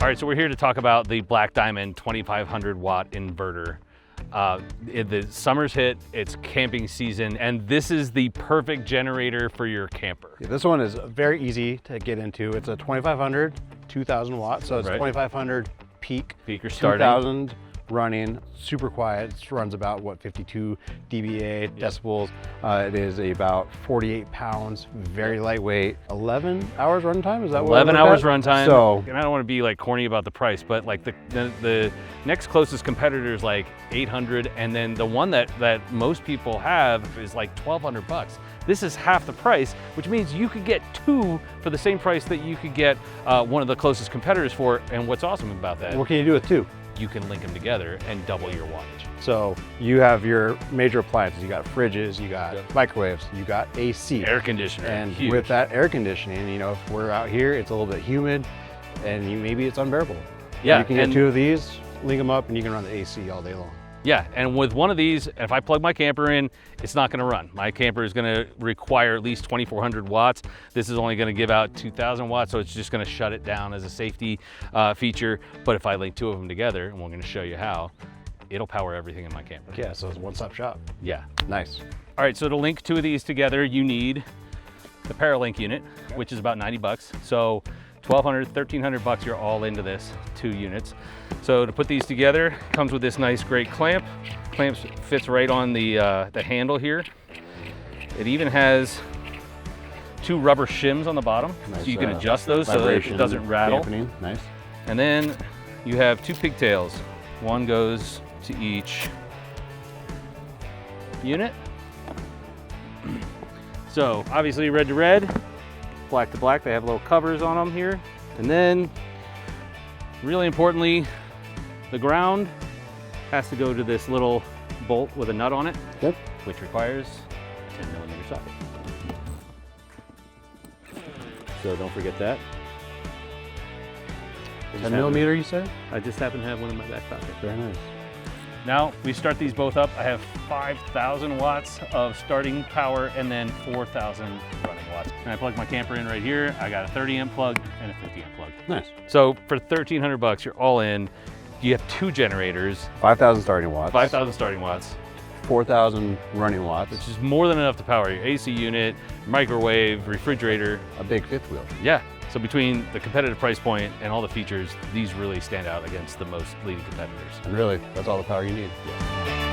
All right, so we're here to talk about the Black Diamond 2500 watt inverter. The summer's hit, it's camping season, and this is the perfect generator for your camper. Yeah, this one is very easy to get into. It's a 2500, 2000 watts, so it's Right. 2500 peak, Peak or starting. 2000 running, super quiet. It runs about, what, 52 dBA, decibels. It is about 48 pounds, very lightweight. 11 hours runtime, is that what 11 hours runtime. So, and I don't want to be like corny about the price, but like the next closest competitor is like 800, and then the one that most people have is like 1,200 bucks. This is half the price, which means you could get two for the same price that you could get one of the closest competitors for. And what's awesome about that, what can you do with two? you can link them together and double your wattage. So you have your major appliances. You got fridges, you got microwaves, you got AC. Air conditioner, And huge. with that air conditioning, you know, if we're out here, it's a little bit humid and maybe it's unbearable. Yeah, You can get two of these, link them up, and you can run the AC all day long. Yeah, and with one of these, if I plug my camper in, it's not gonna run. My camper is gonna require at least 2,400 watts. This is only gonna give out 2,000 watts, so it's just gonna shut it down as a safety feature. But if I link two of them together, and we're gonna show you how, it'll power everything in my camper. Yeah, so it's a one-stop shop. Yeah. Nice. All right, so to link two of these together, you need the Paralink unit, which is about 90 bucks. So 1,200, 1,300 bucks, you're all into this, 2 units. So to put these together, comes with this nice, great clamp. Clamp fits right on the handle here. It even has 2 rubber shims on the bottom, Nice, so you can adjust those so that it doesn't rattle. Dampening. Nice. And then you have 2 pigtails. One goes to each unit. So obviously red to red, black to black. They have little covers on them here. And then really importantly, the ground has to go to this little bolt with a nut on it, Yep. which requires a 10mm socket. So don't forget that. 10mm, you said? I just happen to have one in my back pocket. Very nice. Now we start these both up. I have 5,000 watts of starting power and then 4,000 running watts. And I plug my camper in right here. I got a 30 amp plug and a 50 amp plug. Nice. So for 1,300 bucks, you're all in. You have 2 generators, 5,000 starting watts. 5,000 starting watts, 4,000 running watts. which is more than enough to power your AC unit, microwave, refrigerator. A big fifth wheel. Yeah. So between the competitive price point and all the features, these really stand out against the most leading competitors. And really, that's all the power you need. Yeah.